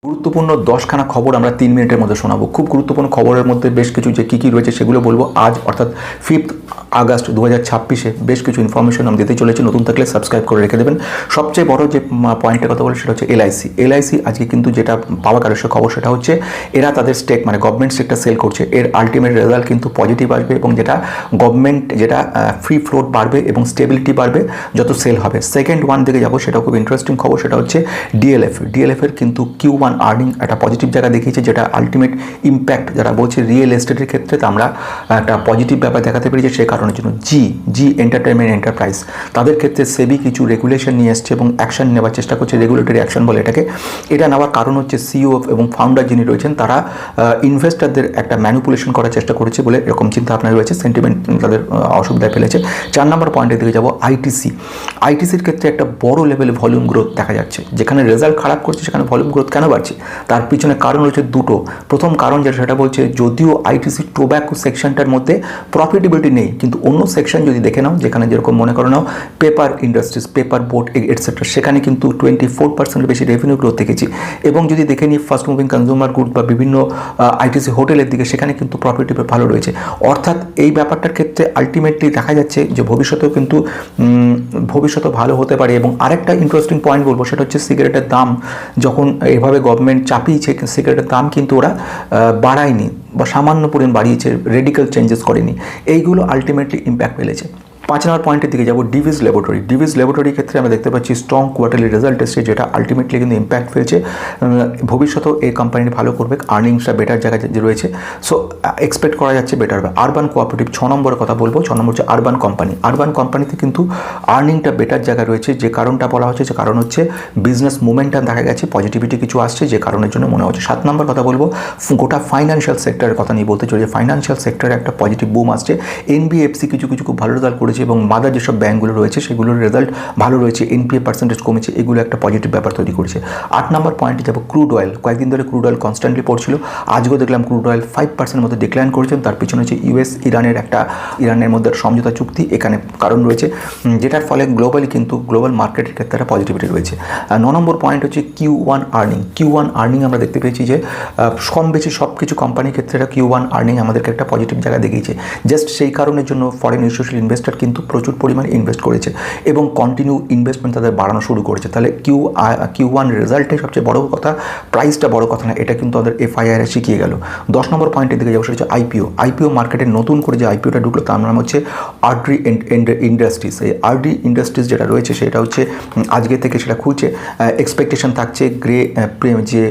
গুরুত্বপূর্ণ 10খানা খবর আমরা 3 মিনিটের মধ্যে শোনাবো। খুব গুরুত্বপূর্ণ খবরের মধ্যে বেশ কিছু যে কী রয়েছে সেগুলো বলবো। আজ অর্থাৎ 5 আগস্ট 2026 বেশ কিছু ইনফরমেশন আমি দিতে চলেছি। নতুন থাকলে সাবস্ক্রাইব করে রেখে দেবেন। সবচেয়ে বড় যে পয়েন্টের কথা বলি সেটা হচ্ছে এলআইসি আজকে কিন্তু যেটা পাওয়া গেল সে খবর সেটা হচ্ছে এরা তাদের স্টেক মানে গভর্নমেন্ট স্টেকটা সেল করছে। এর আলটিমেট রেজাল্ট কিন্তু পজিটিভ আসবে এবং যেটা গভর্নমেন্ট যেটা ফ্রি ফ্লোট বাড়বে এবং স্টেবিলিটি বাড়বে যত সেল হবে। সেকেন্ড ওয়ান দিকে যাবো, সেটা খুব ইন্টারেস্টিং খবর, সেটা হচ্ছে ডিএলএফের কিন্তু Q1 আর্নিং একটা পজিটিভ জায়গা দেখিয়েছে, যেটা আলটিমেট ইম্প্যাক্ট যারা বলছে রিয়েল এস্টেটের ক্ষেত্রে আমরা একটা পজিটিভ ব্যাপার দেখাতে পেরেছি। সেই কারণের জন্য জি এন্টারটেনমেন্ট এন্টারপ্রাইজ তাদের ক্ষেত্রে সেবি কিছু রেগুলেশন নিয়ে এসছে এবং অ্যাকশন নেওয়ার চেষ্টা করছে, রেগুলেটরি অ্যাকশন বলে এটাকে। এটা নেওয়ার কারণ হচ্ছে সিইও এবং ফাউন্ডার যিনি রয়েছেন তারা ইনভেস্টারদের একটা ম্যানিপুলেশন করার চেষ্টা করেছে বলে এরকম চিন্তা ভাবনা রয়েছে, সেন্টিমেন্ট তাদের অসুবিধায় ফেলেছে। 4 নম্বর পয়েন্টের দিকে যাব, আইটিসির ক্ষেত্রে একটা বড় লেভেলে ভলিউম গ্রোথ দেখা যাচ্ছে। যেখানে রেজাল্ট খারাপ করছে সেখানে ভলিউম গ্রোথ কেন বাড়ছে, তার পিছনে কারণ রয়েছে দুটো। প্রথম কারণ যেটা সেটা বলছে যদিও আইটিসি টোব্যাকো সেকশনটার মধ্যে প্রফিটেবিলিটি নেই, কিন্তু অন্য সেকশন যদি দেখে নাও, যেখানে যেরকম মনে করো নাও paper industries, paper board etcetera, সেখানে কিন্তু 24% বেশি রেভিনিউ গ্রোথ দেখেছি। এবং যদি দেখে নিই ফাস্ট মুভিং কনজিউমার গুড বা বিভিন্ন আইটিসি হোটেলের দিকে, সেখানে কিন্তু প্রফিটেবিলিটি ভালো রয়েছে। অর্থাৎ এই ব্যাপারটার ক্ষেত্রে আলটিমেটলি দেখা যাচ্ছে যে ভবিষ্যতেও কিন্তু ভালো হতে পারে। এবং আরেকটা ইন্টারেস্টিং পয়েন্ট বলবো, সেটা হচ্ছে সিগারেটের দাম যখন এভাবে গভর্নমেন্ট চাপিয়েছে, সিগারেটের দাম কিন্তু ওরা বাড়ায়নি বা সামান্য পরিমাণ বাড়িয়েছে, রেডিক্যাল চেঞ্জেস করেনি। এইগুলো আলটিমেটলি ইম্প্যাক্ট ফেলেছে। 5 নম্বর পয়েন্টের দিকে যাব, ডিভিস ল্যাবরেটরির ক্ষেত্রে আমরা দেখতে পাচ্ছি স্ট্রং কোয়ার্টারলি রেজাল্ট এসছে, যেটা আলটিমেটলি কিন্তু ইম্প্যাক্ট ফেলছে। ভবিষ্যতেও এই কোম্পানিটি ভালো করবে, আর্নিংসটা বেটার জায়গায় রয়েছে, সো এক্সপেক্ট করা যাচ্ছে বেটার হবে। আরবান কোঅপারেটিভ 6 নম্বরের কথা বলবো। 6 নম্বর হচ্ছে আরবান কোম্পানিতে কিন্তু আর্নিংটা বেটার জায়গায় রয়েছে। যে কারণটা বলা হচ্ছে, যে কারণ হচ্ছে বিজনেস মোমেন্টাম দেখা গেছে, পজিটিভিটি কিছু আসছে, যে কারণের জন্য মনে হচ্ছে। 7 নম্বর কথা বলবো, গোটা ফাইন্যান্সিয়াল সেক্টরের কথা নিয়ে বলতে চলেছে। ফাইন্যান্সিয়াল সেক্টরে একটা পজিটিভ বুম আসছে। এনবিএফসি কিছু খুব ভালো রেজাল্ট করেছে এবং মাদার যেসব ব্যাঙ্কগুলো রয়েছে সেগুলোর রেজাল্ট ভালো রয়েছে, এনপিএ পার্সেন্টেজ কমেছে, এগুলো একটা পজিটিভ ব্যাপার তৈরি করেছে। 8 নম্বর পয়েন্টে যাবো, ক্রুড অয়েল। কয়েকদিন ধরে ক্রুড অয়েল কনস্ট্যান্টলি পড়ছিল, আজকেও দেখলাম ক্রুড অয়েল 5% মতো ডিক্লাইন করেছেন। তার পিছনে হচ্ছে ইরানের মধ্যে সমঝোতা চুক্তি, এখানে কারণ রয়েছে, যেটার ফলে গ্লোবাল মার্কেটের ক্ষেত্রে একটা পজিটিভিটি রয়েছে। 9 নম্বর পয়েন্ট হচ্ছে Q1 আর্নিং আমরা দেখতে পেয়েছি যে কম বেশি সব কিছু কোম্পানির ক্ষেত্রে Q1 আর্নিং আমাদেরকে একটা পজিটিভ জায়গা দেখিয়েছে। জাস্ট সেই কারণের জন্য ফরেন ইনস্টিটিউশনাল ইনভেস্টর কিন্তু প্রচুর পরিমাণে ইনভেস্ট করেছে এবং কন্টিনিউ ইনভেস্টমেন্ট তাদের বাড়ানো শুরু করেছে। তাহলে Q1 রেজাল্টে সবচেয়ে বড় কথা, প্রাইসটা বড় কথা না, এটা কিন্তু তাদের এফআইআর শিখিয়ে গেল। 10 নম্বর পয়েন্টের দিকে যাবো, সেটা হচ্ছে আইপিও মার্কেটে নতুন করে যে আইপিওটা ঢুকলো তার নাম হচ্ছে আরডি ইন্ডাস্ট্রিজ। এই আরডি ইন্ডাস্ট্রিজ যেটা রয়েছে সেটা হচ্ছে আজকে থেকে সেটা খুলছে। এক্সপেকটেশন থাকছে যে